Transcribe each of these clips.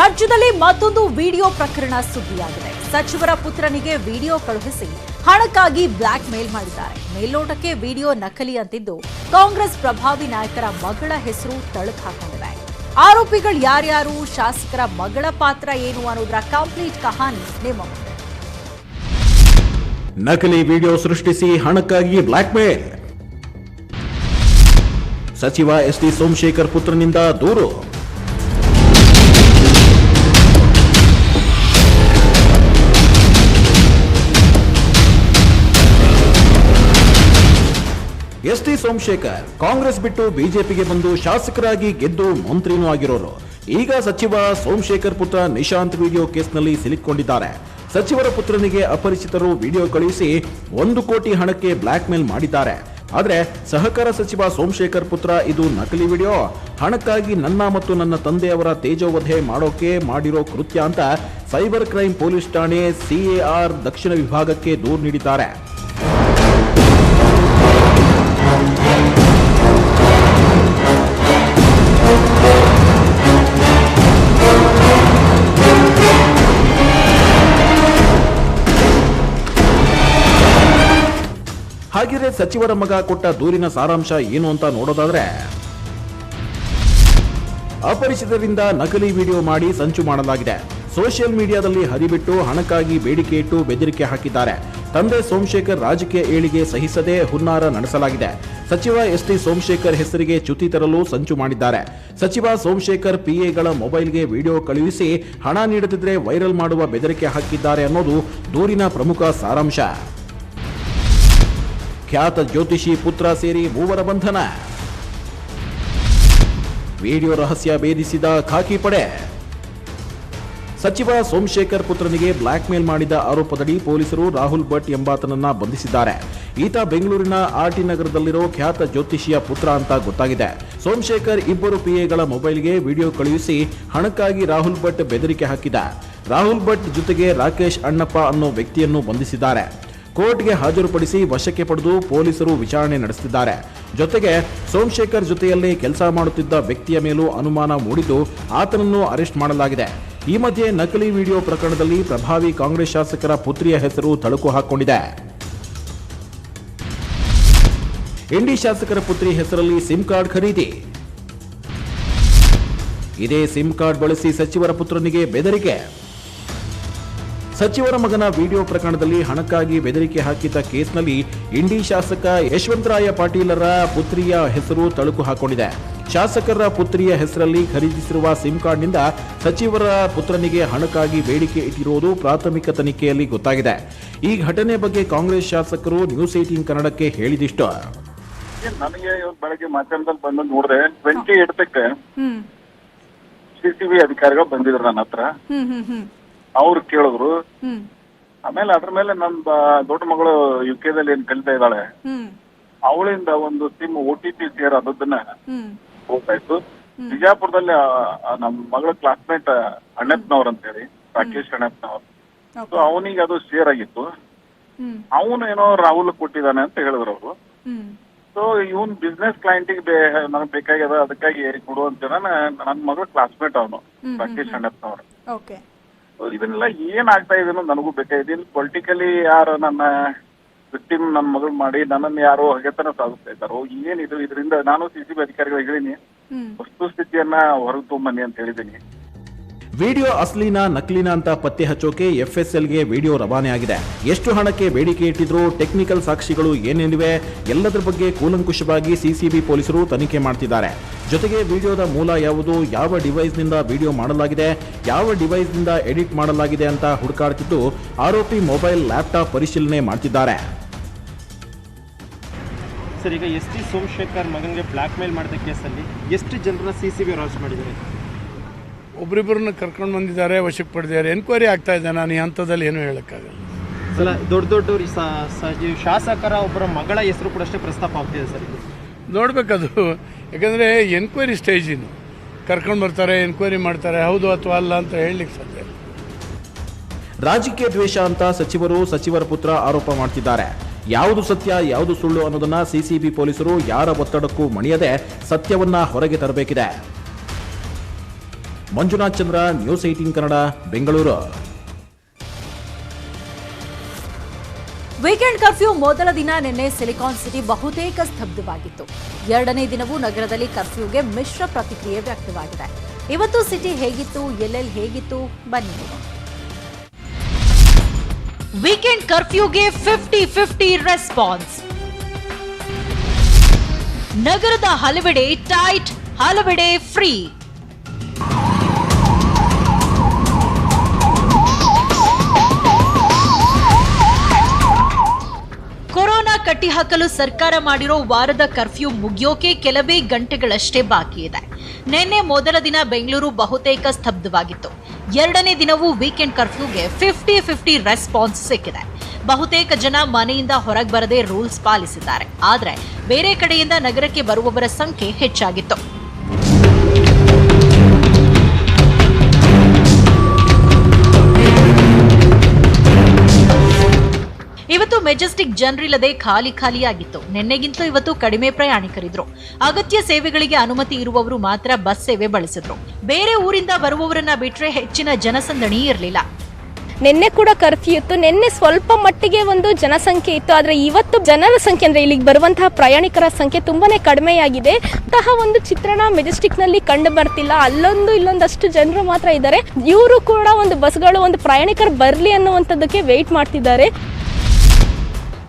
ರಾಜ್ಯದಲ್ಲಿ ಮತ್ತೊಂದು ವಿಡಿಯೋ ಪ್ರಕರಣ ಸುದ್ದಿಯಾಗಿದೆ. ಸಚಿವರ ಪುತ್ರನಿಗೆ ವಿಡಿಯೋ ಕಳುಹಿಸಿ ಹಣಕ್ಕಾಗಿ ಬ್ಲಾಕ್ ಮೇಲ್ ಮಾಡಿದ್ದಾರೆ. ಮೇಲ್ನೋಟಕ್ಕೆ ವಿಡಿಯೋ ನಕಲಿ ಅಂತಿದ್ದು ಕಾಂಗ್ರೆಸ್ ಪ್ರಭಾವಿ ನಾಯಕರ ಮಗಳ ಹೆಸರು ತಳುಕು ಹಾಕೊಂಡಿದೆ. ಆರೋಪಿಗಳು ಯಾರ್ಯಾರು, ಶಾಸಕರ ಮಗಳ ಪಾತ್ರ ಏನು ಅನ್ನೋದರ ಕಂಪ್ಲೀಟ್ ಕಹಾನಿ ನಿಮ್ಮ ಮುಂದೆ. ನಕಲಿ ವಿಡಿಯೋ ಸೃಷ್ಟಿಸಿ ಹಣಕ್ಕಾಗಿ ಬ್ಲಾಕ್ ಮೇಲ್. ಸಚಿವ ಎಸ್ ಟಿ ಸೋಮಶೇಖರ್ ಪುತ್ರನಿಂದ ದೂರು. ಎಸ್ ಟಿ ಸೋಮಶೇಖರ್ ಕಾಂಗ್ರೆಸ್ ಬಿಟ್ಟು ಬಿಜೆಪಿಗೆ ಬಂದು ಶಾಸಕರಾಗಿ ಗೆದ್ದು ಮಂತ್ರಿನೂ ಆಗಿರೋರು. ಈಗ ಸಚಿವ ಸೋಮಶೇಖರ್ ಪುತ್ರ ನಿಶಾಂತ್ ವಿಡಿಯೋ ಕೇಸ್ನಲ್ಲಿ ಸಿಲುಕಿಕೊಂಡಿದ್ದಾರೆ. ಸಚಿವರ ಪುತ್ರನಿಗೆ ಅಪರಿಚಿತರು ವಿಡಿಯೋ ಕಳುಹಿಸಿ 1 ಕೋಟಿ ಹಣಕ್ಕೆ ಬ್ಲಾಕ್ ಮೇಲ್ ಮಾಡಿದ್ದಾರೆ. ಆದರೆ ಸಹಕಾರ ಸಚಿವ ಸೋಮಶೇಖರ್ ಪುತ್ರ ಇದು ನಕಲಿ ವಿಡಿಯೋ, ಹಣಕ್ಕಾಗಿ ನನ್ನ ಮತ್ತು ನನ್ನ ತಂದೆಯವರ ತೇಜೋವಧೆ ಮಾಡೋಕೆ ಮಾಡಿರೋ ಕೃತ್ಯ ಅಂತ ಸೈಬರ್ ಕ್ರೈಮ್ ಪೊಲೀಸ್ ಠಾಣೆ CAR ದಕ್ಷಿಣ ವಿಭಾಗಕ್ಕೆ ದೂರು ನೀಡಿದ್ದಾರೆ. ಹಾಗಿದ್ರೆ ಸಚಿವರ ಮಗ ಕೊಟ್ಟ ದೂರಿನ ಸಾರಾಂಶ ಏನು ಅಂತ ನೋಡೋದಾದ್ರೆ, ಅಪರಿಚಿತರಿಂದ ನಕಲಿ ವಿಡಿಯೋ ಮಾಡಿ ಸಂಚು ಮಾಡಲಾಗಿದೆ. ಸೋಷಿಯಲ್ ಮೀಡಿಯಾದಲ್ಲಿ ಹರಿಬಿಟ್ಟು ಹಣಕ್ಕಾಗಿ ಬೇಡಿಕೆ ಇಟ್ಟು ಬೆದರಿಕೆ ಹಾಕಿದ್ದಾರೆ. ತಂದೆ ಸೋಮಶೇಖರ್ ರಾಜಕೀಯ ಏಳಿಗೆ ಸಹಿಸದೆ ಹುನ್ನಾರ ನಡೆಸಲಾಗಿದೆ. ಸಚಿವ ಎಸ್ ಟಿ ಸೋಮಶೇಖರ್ ಹೆಸರಿಗೆ ಚ್ಯುತಿ ತರಲು ಸಂಚು ಮಾಡಿದ್ದಾರೆ. ಸಚಿವ ಸೋಮಶೇಖರ್ PAಗಳ ಮೊಬೈಲ್ಗೆ ವಿಡಿಯೋ ಕಳುಹಿಸಿ ಹಣ ನೀಡದಿದ್ರೆ ವೈರಲ್ ಮಾಡುವ ಬೆದರಿಕೆ ಹಾಕಿದ್ದಾರೆ ಅನ್ನೋದು ದೂರಿನ ಪ್ರಮುಖ ಸಾರಾಂಶ. ಖ್ಯಾತ ಜ್ಯೋತಿಷಿ ಪುತ್ರ ಸೇರಿ 3 ಬಂಧನ. ವಿಡಿಯೋ ರಹಸ್ಯ ಭೇದಿಸಿದ ಖಾಕಿ ಪಡೆ. ಸಚಿವ ಸೋಮಶೇಖರ್ ಪುತ್ರನಿಗೆ ಬ್ಲಾಕ್ ಮೇಲ್ ಮಾಡಿದ ಆರೋಪದಡಿ ಪೊಲೀಸರು ರಾಹುಲ್ ಭಟ್ ಎಂಬಾತನನ್ನ ಬಂಧಿಸಿದ್ದಾರೆ. ಈತ ಬೆಂಗಳೂರಿನ RT ನಗರದಲ್ಲಿರೋ ಖ್ಯಾತ ಜ್ಯೋತಿಷಿಯ ಪುತ್ರ ಅಂತ ಗೊತ್ತಾಗಿದೆ. ಸೋಮಶೇಖರ್ 2 PAಗಳ ಮೊಬೈಲ್ಗೆ ವಿಡಿಯೋ ಕಳುಹಿಸಿ ಹಣಕ್ಕಾಗಿ ರಾಹುಲ್ ಭಟ್ ಬೆದರಿಕೆ ಹಾಕಿದ. ರಾಹುಲ್ ಭಟ್ ಜೊತೆಗೆ ರಾಕೇಶ್ ಅಣ್ಣಪ್ಪ ಅನ್ನೋ ವ್ಯಕ್ತಿಯನ್ನು ಬಂಧಿಸಿದ್ದಾರೆ. ಕೋರ್ಟ್ಗೆ ಹಾಜರುಪಡಿಸಿ ವಶಕ್ಕೆ ಪಡೆದು ಪೊಲೀಸರು ವಿಚಾರಣೆ ನಡೆಸುತ್ತಿದ್ದಾರೆ. ಜೊತೆಗೆ ಸೋಮಶೇಖರ್ ಜೊತೆಯಲ್ಲೇ ಕೆಲಸ ಮಾಡುತ್ತಿದ್ದ ವ್ಯಕ್ತಿಯ ಮೇಲೂ ಅನುಮಾನ ಮೂಡಿದ್ದು ಆತನನ್ನು ಅರೆಸ್ಟ್ ಮಾಡಲಾಗಿದೆ. ಈ ಮಧ್ಯೆ ನಕಲಿ ವಿಡಿಯೋ ಪ್ರಕರಣದಲ್ಲಿ ಪ್ರಭಾವಿ ಕಾಂಗ್ರೆಸ್ ಶಾಸಕರ ಪುತ್ರಿಯ ಹೆಸರು ತಳುಕು ಹಾಕಿಕೊಂಡಿದೆ. ಇಂಡಿ ಶಾಸಕರ ಪುತ್ರಿ ಹೆಸರಲ್ಲಿ ಸಿಮ್ ಕಾರ್ಡ್ ಖರೀದಿ. ಇದೇ ಸಿಮ್ ಕಾರ್ಡ್ ಬಳಸಿ ಸಚಿವರ ಪುತ್ರನಿಗೆ ಬೆದರಿಕೆ. ಸಚಿವರ ಮಗನ ವಿಡಿಯೋ ಪ್ರಕರಣದಲ್ಲಿ ಹಣಕ್ಕಾಗಿ ಬೆದರಿಕೆ ಹಾಕಿದ್ದ ಕೇಸ್ನಲ್ಲಿ ಇಂಡಿ ಶಾಸಕ ಯಶವಂತರಾಯ ಪಾಟೀಲರ ಪುತ್ರಿಯ ಹೆಸರು ತಳುಕು ಹಾಕೊಂಡಿದೆ. ಶಾಸಕರ ಪುತ್ರಿಯ ಹೆಸರಲ್ಲಿ ಖರೀದಿಸಿರುವ ಸಿಮ್ ಕಾರ್ಡ್ನಿಂದ ಸಚಿವರ ಪುತ್ರನಿಗೆ ಹಣಕ್ಕಾಗಿ ಬೇಡಿಕೆ ಇಟ್ಟಿರುವುದು ಪ್ರಾಥಮಿಕ ತನಿಖೆಯಲ್ಲಿ ಗೊತ್ತಾಗಿದೆ. ಈ ಘಟನೆ ಬಗ್ಗೆ ಕಾಂಗ್ರೆಸ್ ಶಾಸಕರು ನ್ಯೂಸ್ 18 ಕನ್ನಡಕ್ಕೆ ಹೇಳಿದಿಷ್ಟು. ನನಗೆ ಬೆಳಗ್ಗೆ ಮಾಧ್ಯಮದಲ್ಲಿ ಬಂದು ನೋಡಿದ್ರೆ 28ಕ್ಕೆ CCB ಅಧಿಕಾರಿಗಳು ಬಂದಿದ್ರು ನನ್ನ ಹತ್ರ. ಅವ್ರು ಕೇಳಿದ್ರು. ಆಮೇಲೆ ಅದ್ರ ಮೇಲೆ ನನ್ನ ದೊಡ್ಡ ಮಗಳು UK ದಲ್ಲಿ ಏನ್ ಕಲಿತಾ ಇದ್ದಾಳೆ, ಅವಳಿಂದ ಒಂದು ಸಿಮ್ OTP ಶೇರ್ ಅದನ್ನ ಹೋಗ್ತಾಯ್ತು. ಬಿಜಾಪುರದಲ್ಲಿ ನಮ್ಮ ಮಗಳ ಕ್ಲಾಸ್ಮೇಟ್ ಅಣ್ಣಪ್ಪನವ್ರ ಅಂತ ಹೇಳಿ, ರಾಕೇಶ್ ಅಣ್ಣಪ್ಪನವ್ರು. ಸೊ ಅವನಿಗೆ ಅದು ಶೇರ್ ಆಗಿತ್ತು. ಅವನು ಏನೋ ರಾಹುಲ್ ಕೊಟ್ಟಿದ್ದಾನೆ ಅಂತ ಹೇಳಿದ್ರು ಅವರು. ಸೊ ಇವನ್ ಬಿಸ್ನೆಸ್ ಕ್ಲೈಂಟಿಗೆ ನನಗೆ ಬೇಕಾಗ್ಯದ, ಅದಕ್ಕಾಗಿ ಕೊಡು ಅಂತ ನನ್ನ ಮಗಳ ಕ್ಲಾಸ್ಮೇಟ್ ಅವನು ರಾಕೇಶ್ ಅಣ್ಣಪ್ಪನವ್ರು. ಇದನ್ನೆಲ್ಲ ಏನ್ ಆಗ್ತಾ ಇದೆ ನನಗೂ ಬೇಕಾಗಿದೆ. ಇಲ್ಲಿ ಪೊಲಿಟಿಕಲಿ ಯಾರು ನನ್ನ ವಿಕ್ಟಿಮ್ ನನ್ನ ಮಗಳು ಮಾಡಿ ನನ್ನನ್ನು ಯಾರೋ ಹಗೆತನ ಸಾಧಿಸ್ತಾ ಇದ್ದಾರೋ ಏನಿದು. ಇದರಿಂದ ನಾನು CCB ಅಧಿಕಾರಿಗಳಿಗೆ ಹೇಳಿನಿ, ವಸ್ತುಸ್ಥಿತಿಯನ್ನ ಹೊರಗೆ ತಗೊಂಬನ್ನಿ ಅಂತ ಹೇಳಿದ್ದೀನಿ. ವಿಡಿಯೋ ಅಸ್ಲಿನ ನಕಲಿನ ಅಂತ ಪತ್ತೆ ಹಚ್ಚೋಕೆ FSLಗೆ ವಿಡಿಯೋ ರವಾನೆ ಆಗಿದೆ. ಎಷ್ಟು ಹಣಕ್ಕೆ ಬೇಡಿಕೆ ಇಟ್ಟಿದ್ರು, ಟೆಕ್ನಿಕಲ್ ಸಾಕ್ಷಿಗಳು ಏನೇನಿವೆ, ಎಲ್ಲದರ ಬಗ್ಗೆ ಕೂಲಂಕುಷವಾಗಿ CCB ಪೊಲೀಸರು ತನಿಖೆ ಮಾಡ್ತಿದ್ದಾರೆ. ಜೊತೆಗೆ ವಿಡಿಯೋದ ಮೂಲ ಯಾವುದು, ಯಾವ ಡಿವೈಸ್ನಿಂದ ವಿಡಿಯೋ ಮಾಡಲಾಗಿದೆ, ಯಾವ ಡಿವೈಸ್ನಿಂದ ಎಡಿಟ್ ಮಾಡಲಾಗಿದೆ ಅಂತ ಹುಡುಕಾಡ್ತಿದ್ದು ಆರೋಪಿ ಮೊಬೈಲ್, ಲ್ಯಾಪ್ಟಾಪ್ ಪರಿಶೀಲನೆ ಮಾಡ್ತಿದ್ದಾರೆ. ಸರ್, ಈಗ ಎಸ್ ಟಿ ಸೋಮಶೇಖರ್ ಮಗನಿಗೆ ಬ್ಲಾಕ್ ಮೇಲ್ ಮಾಡಿದ ಕೇಸಲ್ಲಿ ಎಷ್ಟು ಜನರ CCB ಅರೆಸ್ಟ್ ಮಾಡಿದ್ದಾರೆ? ಒಬ್ಬರಿಬ್ಬರನ್ನ ಕರ್ಕೊಂಡು ಬಂದಿದ್ದಾರೆ, ವಶಕ್ಕೆ ಪಡೆದಿದ್ದಾರೆ. ಎನ್ಕ್ವೈರಿ ಆಗ್ತಾ ಇದೆ. ನಾನು ಈ ಹಂತದಲ್ಲಿ ಏನು ಹೇಳೋಕ್ಕಾಗಲ್ಲ. ಸರ್, ದೊಡ್ಡ ಶಾಸಕರ ಒಬ್ಬರ ಮಗಳ ಹೆಸರು ಕೂಡ ಅಷ್ಟೇ ಪ್ರಸ್ತಾಪ ಆಗ್ತಿದೆ ಸರ್. ಇದು ನೋಡ್ಬೇಕದು, ಯಾಕಂದರೆ ಎನ್ಕ್ವೈರಿ ಸ್ಟೇಜ್ ಇನ್ನು. ಕರ್ಕೊಂಡು ಬರ್ತಾರೆ, ಎನ್ಕ್ವೈರಿ ಮಾಡ್ತಾರೆ, ಹೌದು ಅಥವಾ ಅಲ್ಲ ಅಂತ ಹೇಳಲಿಕ್ಕೆ ಸಾಧ್ಯ. ರಾಜಕೀಯ ದ್ವೇಷ ಅಂತ ಸಚಿವರ ಪುತ್ರ ಆರೋಪ ಮಾಡ್ತಿದ್ದಾರೆ. ಯಾವುದು ಸತ್ಯ ಯಾವುದು ಸುಳ್ಳು ಅನ್ನೋದನ್ನ CCB ಪೊಲೀಸರು ಯಾರ ಒತ್ತಡಕ್ಕೂ ಮಣಿಯದೆ ಸತ್ಯವನ್ನ ಹೊರಗೆ ತರಬೇಕಿದೆ. Manjunath Chandra, news 18 Kannada, Bengaluru. Weekend curfew ಮೊದಲ ದಿನ ನಿನ್ನೆ ಸಿಲಿಕಾನ್ ಸಿಟಿ ಬಹುತೇಕ ಸ್ತಬ್ಧವಾಗಿತ್ತು. ಎರಡನೇ ದಿನವೂ ನಗರದಲ್ಲಿ ಕರ್ಫ್ಯೂಗೆ ಮಿಶ್ರ ಪ್ರತಿಕ್ರಿಯೆ ವ್ಯಕ್ತವಾಗಿದೆ. ಇವತ್ತು ಸಿಟಿ ಹೇಗಿತ್ತು, ಎಲ್ಲೆಲ್ಲಿ ಹೇಗಿತ್ತು, ಬನ್ನಿ ನೋಡೋಣ. ವೀಕೆಂಡ್ ಕರ್ಫ್ಯೂಗೆ 50-50 ರೆಸ್ಪಾನ್ಸ್. ನಗರದ ಹಲವೆಡೆ ಟೈಟ್, ಹಲವೆಡೆ ಫ್ರೀ. ಕೊರೋನಾ ಕಟ್ಟಿಹಾಕಲು ಸರ್ಕಾರ ಮಾಡಿರೋ ವಾರದ ಕರ್ಫ್ಯೂ ಮುಗಿಯೋಕೆ ಕೆಲವೇ ಗಂಟೆಗಳಷ್ಟೇ ಬಾಕಿ ಇದೆ. ನಿನ್ನೆ ಮೊದಲ ದಿನ ಬೆಂಗಳೂರು ಬಹುತೇಕ ಸ್ತಬ್ಧವಾಗಿತ್ತು. ಎರಡನೇ ದಿನವೂ ವೀಕೆಂಡ್ ಕರ್ಫ್ಯೂಗೆ 50-50 ರೆಸ್ಪಾನ್ಸ್ ಸಿಕ್ಕಿದೆ. ಬಹುತೇಕ ಜನ ಮನೆಯಿಂದ ಹೊರಗೆ ಬರದೆ ರೂಲ್ಸ್ ಪಾಲಿಸಿದ್ದಾರೆ. ಆದರೆ ಬೇರೆ ಕಡೆಯಿಂದ ನಗರಕ್ಕೆ ಬರುವವರ ಸಂಖ್ಯೆ ಹೆಚ್ಚಾಗಿತ್ತು. ಇವತ್ತು ಮೆಜೆಸ್ಟಿಕ್ ಜನರಿಲ್ಲದೆ ಖಾಲಿಯಾಗಿತ್ತು. ನಿನ್ನೆಗಿಂತಲೂ ಇವತ್ತು ಕಡಿಮೆ ಪ್ರಯಾಣಿಕರಿದ್ರು. ಅಗತ್ಯ ಸೇವೆಗಳಿಗೆ ಅನುಮತಿ ಇರುವವರು ಮಾತ್ರ ಬಸ್ ಸೇವೆ ಬಳಸಿದ್ರು. ಬೇರೆ ಊರಿಂದ ಬರುವವರನ್ನ ಬಿಟ್ರೆ ಹೆಚ್ಚಿನ ಜನಸಂದಣಿ ಇರಲಿಲ್ಲ. ನಿನ್ನೆ ಕೂಡ ಕರ್ಫ್ಯೂ ಇತ್ತು. ನಿನ್ನೆ ಸ್ವಲ್ಪ ಮಟ್ಟಿಗೆ ಒಂದು ಜನಸಂಖ್ಯೆ ಇತ್ತು. ಆದರೆ ಇವತ್ತು ಜನರ ಸಂಖ್ಯೆ ಅಂದರೆ ಇಲ್ಲಿಗೆ ಬರುವಂತಹ ಪ್ರಯಾಣಿಕರ ಸಂಖ್ಯೆ ತುಂಬಾನೇ ಕಡಿಮೆಯಾಗಿದೆ. ಅಂತಹ ಒಂದು ಚಿತ್ರಣ ಮೆಜೆಸ್ಟಿಕ್ನಲ್ಲಿ ಕಂಡು ಬರ್ತಿಲ್ಲ. ಅಲ್ಲೊಂದು ಇಲ್ಲೊಂದಷ್ಟು ಜನರು ಮಾತ್ರ ಇದ್ದಾರೆ. ಇವರು ಕೂಡ ಒಂದು ಬಸ್ಗಳು, ಒಂದು ಪ್ರಯಾಣಿಕರು ಬರಲಿ ಅನ್ನುವಂಥದ್ದಕ್ಕೆ ವೇಟ್ ಮಾಡ್ತಿದ್ದಾರೆ.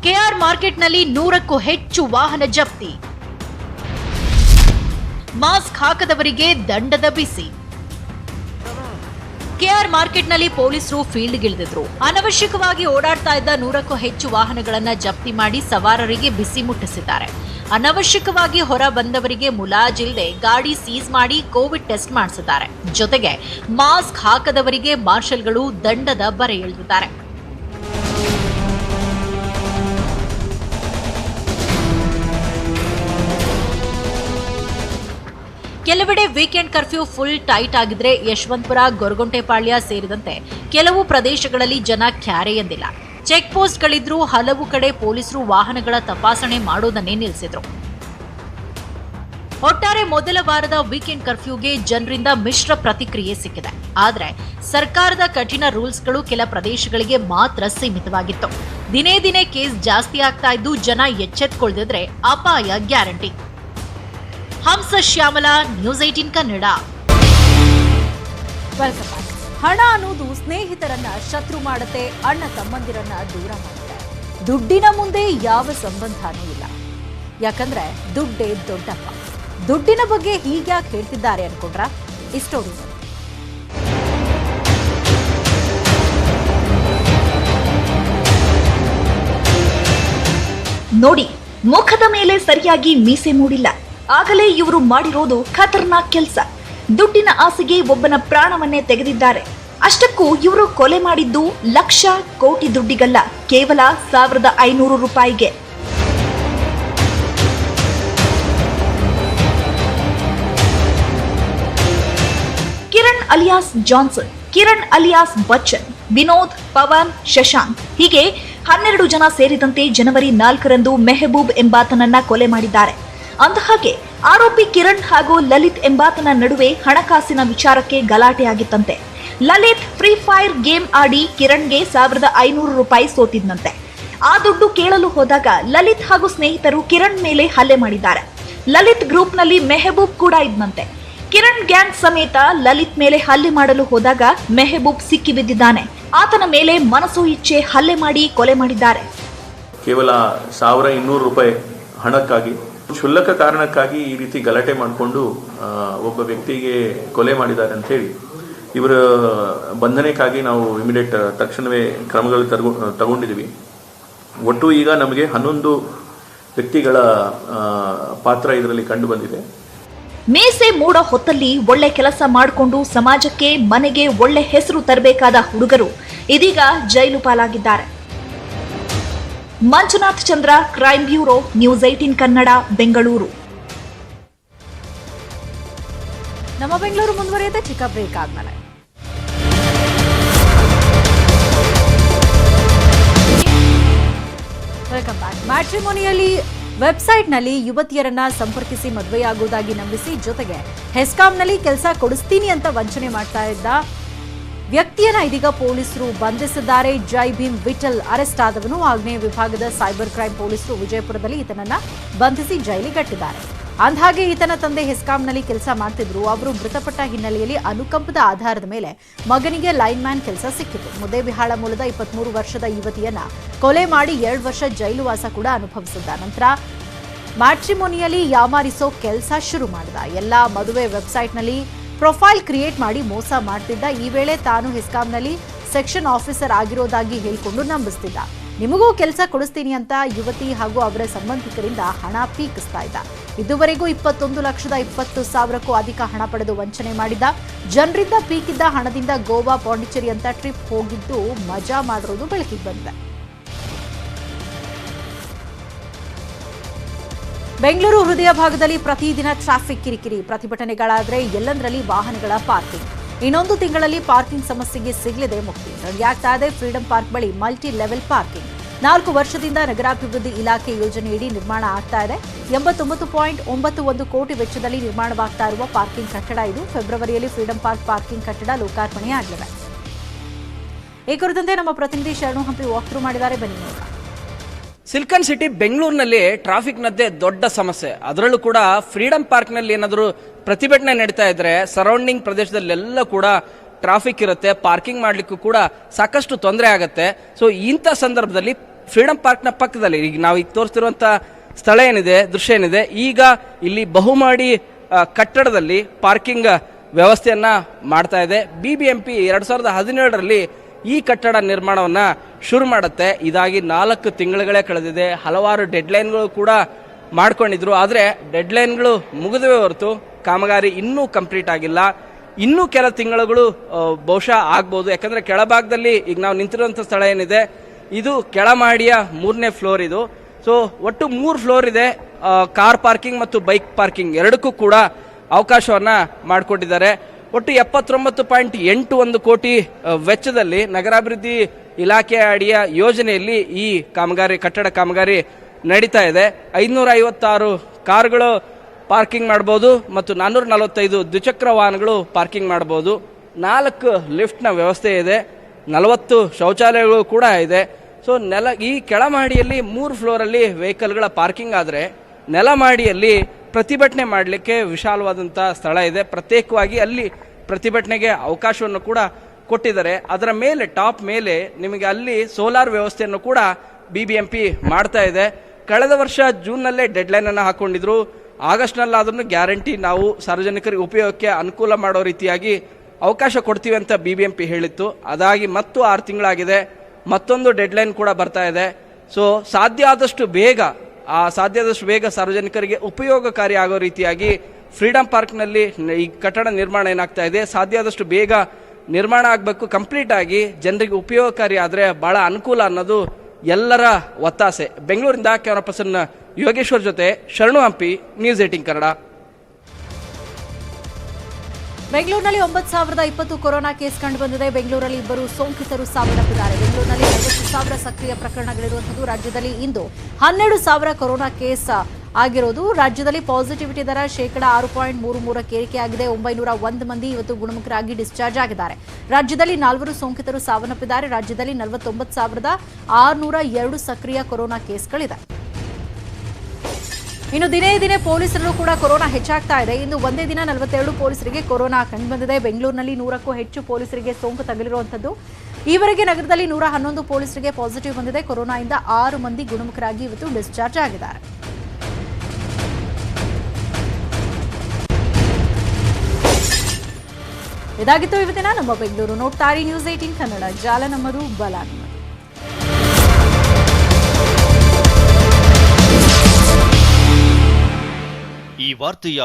ಕೆಆರ್ ಮಾರ್ಕೆಟ್ನಲ್ಲಿ 100ಕ್ಕೂ ಹೆಚ್ಚು ವಾಹನ ಜಪ್ತಿ. ಮಾಸ್ಕ್ ಹಾಕದವರಿಗೆ ದಂಡದ ಬಿಸಿ. ಕೆಆರ್ ಮಾರ್ಕೆಟ್ನಲ್ಲಿ ಪೊಲೀಸರು ಫೀಲ್ಡ್ಗಿಳಿದಿದ್ರು. ಅನವಶ್ಯಕವಾಗಿ ಓಡಾಡ್ತಾ ಇದ್ದ 100ಕ್ಕೂ ಹೆಚ್ಚು ವಾಹನಗಳನ್ನ ಜಪ್ತಿ ಮಾಡಿ ಸವಾರರಿಗೆ ಬಿಸಿ ಮುಟ್ಟಿಸಿದ್ದಾರೆ. ಅನವಶ್ಯಕವಾಗಿ ಹೊರ ಬಂದವರಿಗೆ ಮುಲಾಜಿಲ್ಲದೆ ಗಾಡಿ ಸೀಸ್ ಮಾಡಿ ಕೋವಿಡ್ ಟೆಸ್ಟ್ ಮಾಡಿಸಿದ್ದಾರೆ. ಜೊತೆಗೆ ಮಾಸ್ಕ್ ಹಾಕದವರಿಗೆ ಮಾರ್ಷಲ್ಗಳು ದಂಡದ ಬರೆ ಎಳೆದಿದ್ದಾರೆ. ಕೆಲವೆಡೆ ವೀಕೆಂಡ್ ಕರ್ಫ್ಯೂ ಫುಲ್ ಟೈಟ್ ಆಗಿದ್ರೆ ಯಶವಂತಪುರ, ಗೊರಗುಂಟೆಪಾಳ್ಯ ಸೇರಿದಂತೆ ಕೆಲವು ಪ್ರದೇಶಗಳಲ್ಲಿ ಜನ ಕ್ಯಾರೆ ಎಂದಿಲ್ಲ. ಚೆಕ್ ಪೋಸ್ಟ್ಗಳಿದ್ರೂ ಹಲವು ಕಡೆ ಪೊಲೀಸರು ವಾಹನಗಳ ತಪಾಸಣೆ ಮಾಡೋದನ್ನೇ ನಿಲ್ಲಿಸಿದ್ರು. ಒಟ್ಟಾರೆ ಮೊದಲ ವಾರದ ವೀಕೆಂಡ್ ಕರ್ಫ್ಯೂಗೆ ಜನರಿಂದ ಮಿಶ್ರ ಪ್ರತಿಕ್ರಿಯೆ ಸಿಕ್ಕಿದೆ. ಆದರೆ ಸರ್ಕಾರದ ಕಠಿಣ ರೂಲ್ಸ್ಗಳು ಕೆಲ ಪ್ರದೇಶಗಳಿಗೆ ಮಾತ್ರ ಸೀಮಿತವಾಗಿತ್ತು. ದಿನೇ ದಿನೇ ಕೇಸ್ ಜಾಸ್ತಿ ಆಗ್ತಾ ಇದ್ದು ಜನ ಎಚ್ಚೆತ್ತುಕೊಳ್ಳದಿದ್ರೆ ಅಪಾಯ ಗ್ಯಾರಂಟಿ. ಹಂಸ ಶ್ಯಾಮಲಾ, ನ್ಯೂಸ್ 18 ಕನ್ನಡ. ಹಣ ಅನ್ನೋದು ಸ್ನೇಹಿತರನ್ನ ಶತ್ರು ಮಾಡುತ್ತೆ, ಅಣ್ಣ ತಮ್ಮಂದಿರನ್ನ ದೂರ ಮಾಡುತ್ತೆ. ದುಡ್ಡಿನ ಮುಂದೆ ಯಾವ ಸಂಬಂಧನೂ ಇಲ್ಲ. ಯಾಕಂದ್ರೆ ದುಡ್ಡೇ ದೊಡ್ಡಪ್ಪ. ದುಡ್ಡಿನ ಬಗ್ಗೆ ಹೀಗ್ಯಾಕೆ ಹೇಳ್ತಿದ್ದಾರೆ ಅನ್ಕೊಂಡ್ರ? ಈ ಸ್ಟೋರಿ ನೋಡಿ. ಮುಖದ ಮೇಲೆ ಸರಿಯಾಗಿ ಮೀಸೆ ಮೂಡಿಲ್ಲ. ಆಗಲೇ ಇವರು ಮಾಡಿರೋದು ಖತರ್ನಾಕ್ ಕೆಲಸ. ದುಡ್ಡಿನ ಆಸೆಗೆ ಒಬ್ಬನ ಪ್ರಾಣವನ್ನೇ ತೆಗೆದಿದ್ದಾರೆ. ಅಷ್ಟಕ್ಕೂ ಇವರು ಕೊಲೆ ಮಾಡಿದ್ದು ಲಕ್ಷ ಕೋಟಿ ದುಡ್ಡಿಗಲ್ಲ, ಕೇವಲ 1500 ರೂಪಾಯಿಗೆ. Kiran alias Johnson, Kiran alias Bachchan, Vinod, Pavan, Shashank ಹೀಗೆ 12 ಜನ ಸೇರಿದಂತೆ ಜನವರಿ 4ರಂದು ಮೆಹಬೂಬ್ ಎಂಬಾತನನ್ನ ಕೊಲೆ ಮಾಡಿದ್ದಾರೆ. ಅಂದಹಾಗೆ ಆರೋಪಿ ಕಿರಣ್ ಹಾಗೂ ಲಲಿತ್ ಎಂಬಾತನ ನಡುವೆ ಹಣಕಾಸಿನ ವಿಚಾರಕ್ಕೆ ಗಲಾಟೆ ಆಗಿತ್ತಂತೆ. ಲಲಿತ್ ಫ್ರೀ ಫೈರ್ ಗೇಮ್ ಆಡಿ ಕಿರಣ್ಗೆ 1500 ರೂಪಾಯಿ ಸೋತಿದ್ನಂತೆ. ಆ ದುಡ್ಡು ಕೇಳಲು ಹೋದಾಗ ಲಲಿತ್ ಹಾಗೂ ಸ್ನೇಹಿತರು ಕಿರಣ್ ಮೇಲೆ ಹಲ್ಲೆ ಮಾಡಿದ್ದಾರೆ. ಲಲಿತ್ ಗ್ರೂಪ್ನಲ್ಲಿ ಮೆಹಬೂಬ್ ಕೂಡ ಇದ್ನಂತೆ. ಕಿರಣ್ ಗ್ಯಾಂಗ್ ಸಮೇತ ಲಲಿತ್ ಮೇಲೆ ಹಲ್ಲೆ ಮಾಡಲು ಹೋದಾಗ ಮೆಹಬೂಬ್ ಸಿಕ್ಕಿ ಬಿದ್ದಿದ್ದಾನೆ. ಆತನ ಮೇಲೆ ಮನಸು ಇಚ್ಛೆ ಹಲ್ಲೆ ಮಾಡಿ ಕೊಲೆ ಮಾಡಿದ್ದಾರೆ. ಕೇವಲ 1200 ರೂಪಾಯಿ ಹಣಕ್ಕಾಗಿ, ಕ್ಷುಲ್ಲಕ ಕಾರಣಕ್ಕಾಗಿ ಈ ರೀತಿ ಗಲಾಟೆ ಮಾಡಿಕೊಂಡು ಒಬ್ಬ ವ್ಯಕ್ತಿಗೆ ಕೊಲೆ ಮಾಡಿದ್ದಾರೆ ಅಂತ ಹೇಳಿ ಇವರ ಬಂಧನಕ್ಕಾಗಿ ನಾವು ಇಮಿಡಿಯೇಟ್ ತಕ್ಷಣವೇ ಕ್ರಮಗಳು ತಗೊಂಡಿದ್ದೀವಿ. ಒಟ್ಟು ಈಗ ನಮಗೆ 11 ವ್ಯಕ್ತಿಗಳ ಪಾತ್ರ ಇದರಲ್ಲಿ ಕಂಡು ಬಂದಿದೆ. ಮೀಸೆ ಮೂಡೋ ಹೊತ್ತಲ್ಲಿ ಒಳ್ಳೆ ಕೆಲಸ ಮಾಡಿಕೊಂಡು ಸಮಾಜಕ್ಕೆ, ಮನೆಗೆ ಒಳ್ಳೆ ಹೆಸರು ತರಬೇಕಾದ ಹುಡುಗರು ಇದೀಗ ಜೈಲು ಪಾಲಾಗಿದ್ದಾರೆ. Manjunath Chandra, crime bureau, news 18 Kannada, Bengaluru. ನಮ್ಮ ಬೆಂಗಳೂರು ಮುಂದುವರಿಯುತ್ತೆ ಚಿಕ್ಕ ಬ್ರೇಕ್ ಆದ್ಮೇಲೆ. Welcome back. ಮ್ಯಾಟ್ರಿಮೋನಿಯಲ್ಲಿ ವೆಬ್ಸೈಟ್ನಲ್ಲಿ ಯುವತಿಯರನ್ನ ಸಂಪರ್ಕಿಸಿ ಮದುವೆಯಾಗುವುದಾಗಿ ನಂಬಿಸಿ ಜೊತೆಗೆ ಹೆಸ್ಕಾಂನಲ್ಲಿ ಕೆಲಸ ಕೊಡಿಸ್ತೀನಿ ಅಂತ ವಂಚನೆ ಮಾಡ್ತಾ ಇದ್ದ ವ್ಯಕ್ತಿಯನ್ನ ಇದೀಗ ಪೊಲೀಸರು ಬಂಧಿಸಿದ್ದಾರೆ. ಜೈ ಭೀಮ್ ವಿಠಲ್ ಅರೆಸ್ಟ್ ಆದವನು. ಆಗ್ನೇಯ ವಿಭಾಗದ ಸೈಬರ್ ಕ್ರೈಂ ಪೊಲೀಸರು ವಿಜಯಪುರದಲ್ಲಿ ಈತನನ್ನ ಬಂಧಿಸಿ ಜೈಲಿಗಟ್ಟಿದ್ದಾರೆ. ಅಂದಹಾಗೆ ಈತನ ತಂದೆ ಹೆಸ್ಕಾಂನಲ್ಲಿ ಕೆಲಸ ಮಾಡ್ತಿದ್ರು. ಅವರು ಮೃತಪಟ್ಟ ಹಿನ್ನೆಲೆಯಲ್ಲಿ ಅನುಕಂಪದ ಆಧಾರದ ಮೇಲೆ ಮಗನಿಗೆ ಲೈನ್ ಮ್ಯಾನ್ ಕೆಲಸ ಸಿಕ್ಕಿತು. ಮುದ್ದೇಬಿಹಾಳ ಮೂಲದ 23 ವರ್ಷದ ಯುವತಿಯನ್ನ ಕೊಲೆ ಮಾಡಿ 2 ವರ್ಷ ಜೈಲು ವಾಸ ಕೂಡ ಅನುಭವಿಸಿದ್ದ. ನಂತರ ಮ್ಯಾಟ್ರಿಮೋನಿಯಲ್ಲಿ ಯಾಮಾರಿಸೋ ಕೆಲಸ ಶುರು ಮಾಡಿದ. ಎಲ್ಲ ಮದುವೆ ವೆಬ್ಸೈಟ್ನಲ್ಲಿ ಪ್ರೊಫೈಲ್ ಕ್ರಿಯೇಟ್ ಮಾಡಿ ಮೋಸ ಮಾಡ್ತಿದ್ದ. ಈ ವೇಳೆ ತಾನು ಹೆಸ್ಕಾಂನಲ್ಲಿ ಸೆಕ್ಷನ್ ಆಫೀಸರ್ ಆಗಿರೋದಾಗಿ ಹೇಳಿಕೊಂಡು ನಂಬಿಸ್ತಿದ್ದ. ನಿಮಗೂ ಕೆಲಸ ಕೊಡಿಸ್ತೀನಿ ಅಂತ ಯುವತಿ ಹಾಗೂ ಅವರ ಸಂಬಂಧಿಕರಿಂದ ಹಣ ಪೀಕಿಸ್ತಾ ಇದ್ದ. ಇದುವರೆಗೂ 21,20,000ಕ್ಕೂ ಅಧಿಕ ಹಣ ಪಡೆದು ವಂಚನೆ ಮಾಡಿದ್ದ. ಜನರಿಂದ ಪೀಕಿದ್ದ ಹಣದಿಂದ ಗೋವಾ, ಪಾಂಡಿಚೇರಿ ಅಂತ ಟ್ರಿಪ್ ಹೋಗಿದ್ದು ಮಜಾ ಮಾಡಿರೋದು ಬೆಳಕಿಗೆ ಬಂದಿದೆ. ಬೆಂಗಳೂರು ಹೃದಯ ಭಾಗದಲ್ಲಿ ಪ್ರತಿದಿನ ಟ್ರಾಫಿಕ್ ಕಿರಿಕಿರಿ. ಪ್ರತಿಭಟನೆಗಳಾದರೆ ಎಲ್ಲೆಂದರಲ್ಲಿ ವಾಹನಗಳ ಪಾರ್ಕಿಂಗ್. ಇನ್ನೊಂದು ತಿಂಗಳಲ್ಲಿ ಪಾರ್ಕಿಂಗ್ ಸಮಸ್ಯೆಗೆ ಸಿಗಲಿದೆ ಮುಕ್ತಿ. ರೆಡಿಯಾಗ್ತಾ ಇದೆ ಫ್ರೀಡಂ ಪಾರ್ಕ್ ಬಳಿ ಮಲ್ಟಿ ಲೆವೆಲ್ ಪಾರ್ಕಿಂಗ್. 4 ವರ್ಷದಿಂದ ನಗರಾಭಿವೃದ್ಧಿ ಇಲಾಖೆ ಯೋಜನೆಯಡಿ ನಿರ್ಮಾಣ ಆಗ್ತಾ ಇದೆ. 89.91 ಕೋಟಿ ವೆಚ್ಚದಲ್ಲಿ ನಿರ್ಮಾಣವಾಗ್ತಾ ಇರುವ ಪಾರ್ಕಿಂಗ್ ಕಟ್ಟಡ ಇದು. ಫೆಬ್ರವರಿಯಲ್ಲಿ ಫ್ರೀಡಂ ಪಾರ್ಕ್ ಪಾರ್ಕಿಂಗ್ ಕಟ್ಟಡ ಲೋಕಾರ್ಪಣೆಯಾಗಲಿದೆ. ಈ ಕುರಿತಂತೆ ನಮ್ಮ ಪ್ರತಿನಿಧಿ ಶರಣು ಹಂಪಿ ವಾಕ್ ಥ್ರೂ ಮಾಡಿದ್ದಾರೆ, ಬನ್ನಿ ನೋಡೋಣ. ಸಿಲ್ಕನ್ ಸಿಟಿ ಬೆಂಗಳೂರಿನಲ್ಲಿ ಟ್ರಾಫಿಕ್ನದ್ದೇ ದೊಡ್ಡ ಸಮಸ್ಯೆ. ಅದರಲ್ಲೂ ಕೂಡ ಫ್ರೀಡಂ ಪಾರ್ಕ್ನಲ್ಲಿ ಏನಾದರೂ ಪ್ರತಿಭಟನೆ ನಡೀತಾ ಇದ್ರೆ ಸರೌಂಡಿಂಗ್ ಪ್ರದೇಶದಲ್ಲೆಲ್ಲ ಕೂಡ ಟ್ರಾಫಿಕ್ ಇರುತ್ತೆ. ಪಾರ್ಕಿಂಗ್ ಮಾಡ್ಲಿಕ್ಕೂ ಕೂಡ ಸಾಕಷ್ಟು ತೊಂದರೆ ಆಗುತ್ತೆ. ಸೊ ಇಂಥ ಸಂದರ್ಭದಲ್ಲಿ ಫ್ರೀಡಂ ಪಾರ್ಕ್ನ ಪಕ್ಕದಲ್ಲಿ ಈಗ ನಾವು ಈಗ ತೋರಿಸ್ತಿರುವಂಥ ಸ್ಥಳ ಏನಿದೆ, ದೃಶ್ಯ ಏನಿದೆ, ಈಗ ಇಲ್ಲಿ ಬಹುಮಹಡಿ ಕಟ್ಟಡದಲ್ಲಿ ಪಾರ್ಕಿಂಗ್ ವ್ಯವಸ್ಥೆಯನ್ನ ಮಾಡ್ತಾ ಇದೆ. BBMP 2017ರಲ್ಲಿ ಈ ಕಟ್ಟಡ ನಿರ್ಮಾಣವನ್ನ ಶುರು ಮಾಡುತ್ತೆ. ಇದಾಗಿ 4 ತಿಂಗಳುಗಳೇ ಕಳೆದಿದೆ. ಹಲವಾರು ಡೆಡ್ಲೈನ್ಗಳು ಕೂಡ ಮಾಡ್ಕೊಂಡಿದ್ರು. ಆದರೆ ಡೆಡ್ಲೈನ್ಗಳು ಮುಗಿದವೇ ಹೊರತು ಕಾಮಗಾರಿ ಇನ್ನೂ ಕಂಪ್ಲೀಟ್ ಆಗಿಲ್ಲ. ಇನ್ನೂ ಕೆಲ ತಿಂಗಳುಗಳು ಬಹುಶಃ ಆಗ್ಬೋದು. ಯಾಕಂದ್ರೆ ಕೆಳಭಾಗದಲ್ಲಿ ಈಗ ನಾವು ನಿಂತಿರುವಂಥ ಸ್ಥಳ ಏನಿದೆ, ಇದು ಕೆಳಮಹಡಿಯ 3ನೇ ಫ್ಲೋರ್ ಇದು. ಸೊ ಒಟ್ಟು 3 ಫ್ಲೋರ್ ಇದೆ. ಕಾರ್ ಪಾರ್ಕಿಂಗ್ ಮತ್ತು ಬೈಕ್ ಪಾರ್ಕಿಂಗ್ ಎರಡಕ್ಕೂ ಕೂಡ ಅವಕಾಶವನ್ನ ಮಾಡಿಕೊಟ್ಟಿದ್ದಾರೆ. ಒಟ್ಟು 79.81 ಕೋಟಿ ವೆಚ್ಚದಲ್ಲಿ ನಗರಾಭಿವೃದ್ಧಿ ಇಲಾಖೆಯ ಅಡಿಯ ಯೋಜನೆಯಲ್ಲಿ ಈ ಕಟ್ಟಡ ಕಾಮಗಾರಿ ನಡೀತಾ ಇದೆ. 556 ಕಾರುಗಳು ಪಾರ್ಕಿಂಗ್ ಮಾಡಬಹುದು ಮತ್ತು 445 ದ್ವಿಚಕ್ರ ವಾಹನಗಳು ಪಾರ್ಕಿಂಗ್ ಮಾಡಬಹುದು. 4 ಲಿಫ್ಟ್ನ ವ್ಯವಸ್ಥೆ ಇದೆ. 40 ಶೌಚಾಲಯಗಳು ಕೂಡ ಇದೆ. ಸೊ ಈ ಕೆಳಮಹಡಿಯಲ್ಲಿ 3 ಫ್ಲೋರಲ್ಲಿ ವೆಹಿಕಲ್ಗಳ ಪಾರ್ಕಿಂಗ್ ಆದರೆ ನೆಲಮಹಡಿಯಲ್ಲಿ ಪ್ರತಿಭಟನೆ ಮಾಡಲಿಕ್ಕೆ ವಿಶಾಲವಾದಂಥ ಸ್ಥಳ ಇದೆ. ಪ್ರತ್ಯೇಕವಾಗಿ ಅಲ್ಲಿ ಪ್ರತಿಭಟನೆಗೆ ಅವಕಾಶವನ್ನು ಕೂಡ ಕೊಟ್ಟಿದ್ದಾರೆ. ಅದರ ಮೇಲೆ ಟಾಪ್ ಮೇಲೆ ನಿಮಗೆ ಅಲ್ಲಿ ಸೋಲಾರ್ ವ್ಯವಸ್ಥೆಯನ್ನು ಕೂಡ BBMP ಮಾಡ್ತಾ ಇದೆ. ಕಳೆದ ವರ್ಷ ಜೂನ್ನಲ್ಲೇ ಡೆಡ್ಲೈನ್ ಅನ್ನು ಹಾಕೊಂಡಿದ್ರು. ಆಗಸ್ಟ್ನಲ್ಲಾದ್ರೂ ಗ್ಯಾರಂಟಿ ನಾವು ಸಾರ್ವಜನಿಕರಿಗೆ ಉಪಯೋಗಕ್ಕೆ ಅನುಕೂಲ ಮಾಡೋ ರೀತಿಯಾಗಿ ಅವಕಾಶ ಕೊಡ್ತೀವಿ ಅಂತ BBMP ಹೇಳಿತ್ತು. ಅದಾಗಿ ಮತ್ತು 6 ತಿಂಗಳಾಗಿದೆ. ಮತ್ತೊಂದು ಡೆಡ್ಲೈನ್ ಕೂಡ ಬರ್ತಾ ಇದೆ. ಸೊ ಸಾಧ್ಯ ಆದಷ್ಟು ಬೇಗ ಸಾರ್ವಜನಿಕರಿಗೆ ಉಪಯೋಗಕಾರಿ ಆಗೋ ರೀತಿಯಾಗಿ ಫ್ರೀಡಂ ಪಾರ್ಕ್ನಲ್ಲಿ ಈ ಕಟ್ಟಡ ನಿರ್ಮಾಣ ಏನಾಗ್ತಾ ಇದೆ, ಸಾಧ್ಯ ಆದಷ್ಟು ಬೇಗ ನಿರ್ಮಾಣ ಆಗಬೇಕು, ಕಂಪ್ಲೀಟ್ ಆಗಿ ಜನರಿಗೆ ಉಪಯೋಗಕಾರಿ ಆದರೆ ಬಹಳ ಅನುಕೂಲ ಅನ್ನೋದು ಎಲ್ಲರ ಒತ್ತಾಸೆ. ಬೆಂಗಳೂರಿಂದ ಕ್ಯಾಮರಾ ಪರ್ಸನ್ ಯೋಗೇಶ್ವರ್ ಜೊತೆ ಶರಣು ಹಂಪಿ, ನ್ಯೂಸ್ 18 ಕನ್ನಡ. ಬೆಂಗಳೂರಿನಲ್ಲಿ 9,020 ಕೊರೋನಾ ಕೇಸ್ ಕಂಡುಬಂದಿದೆ. ಬೆಂಗಳೂರಲ್ಲಿ 2 ಸೋಂಕಿತರು ಸಾವನ್ನಪ್ಪಿದ್ದಾರೆ. ಬೆಂಗಳೂರಿನಲ್ಲಿ 50,000 ಸಕ್ರಿಯ ಪ್ರಕರಣಗಳಿರುವಂಥದ್ದು. ರಾಜ್ಯದಲ್ಲಿ ಇಂದು 12,000 ಕೊರೋನಾ ಕೇಸ್ ಆಗಿರೋದು. ರಾಜ್ಯದಲ್ಲಿ ಪಾಸಿಟಿವಿಟಿ ದರ 6.33% ಏರಿಕೆಯಾಗಿದೆ. 901 ಮಂದಿ ಇವತ್ತು ಗುಣಮುಖರಾಗಿ ಡಿಸ್ಚಾರ್ಜ್ ಆಗಿದ್ದಾರೆ. ರಾಜ್ಯದಲ್ಲಿ 4 ಸೋಂಕಿತರು ಸಾವನ್ನಪ್ಪಿದ್ದಾರೆ. ರಾಜ್ಯದಲ್ಲಿ 49,602 ಸಕ್ರಿಯ ಕೊರೋನಾ ಕೇಸ್ಗಳಿದೆ. ಇನ್ನು ದಿನೇ ದಿನೇ ಪೊಲೀಸರಲ್ಲೂ ಕೂಡ ಕೊರೋನಾ ಹೆಚ್ಚಾಗ್ತಾ ಇದೆ. ಇಂದು ಒಂದೇ ದಿನ 42 ಪೊಲೀಸರಿಗೆ ಕೊರೋನಾ ಕಂಡುಬಂದಿದೆ. ಬೆಂಗಳೂರಿನಲ್ಲಿ 100ಕ್ಕೂ ಹೆಚ್ಚು ಪೊಲೀಸರಿಗೆ ಸೋಂಕು ತಗುಲಿರುವಂಥದ್ದು. ಈವರೆಗೆ ನಗರದಲ್ಲಿ 111 ಪೊಲೀಸರಿಗೆ ಪಾಸಿಟಿವ್ ಬಂದಿದೆ. ಕೊರೋನಾದಿಂದ 6 ಮಂದಿ ಗುಣಮುಖರಾಗಿ ಇವತ್ತು ಡಿಸ್ಚಾರ್ಜ್ ಆಗಿದ್ದಾರೆ. ಇದಾಗಿತ್ತು ಇವತ್ತಿನ ನಮ್ಮ ಬೆಂಗಳೂರು. ನೋಡ್ತಾರೆ ನ್ಯೂಸ್ 18 ಕನ್ನಡ. ಜಾಲ ನಮ್ಮದು, ಬಲ ನಮ್ಮದು. ಈ ವಾರ್ತೆಯ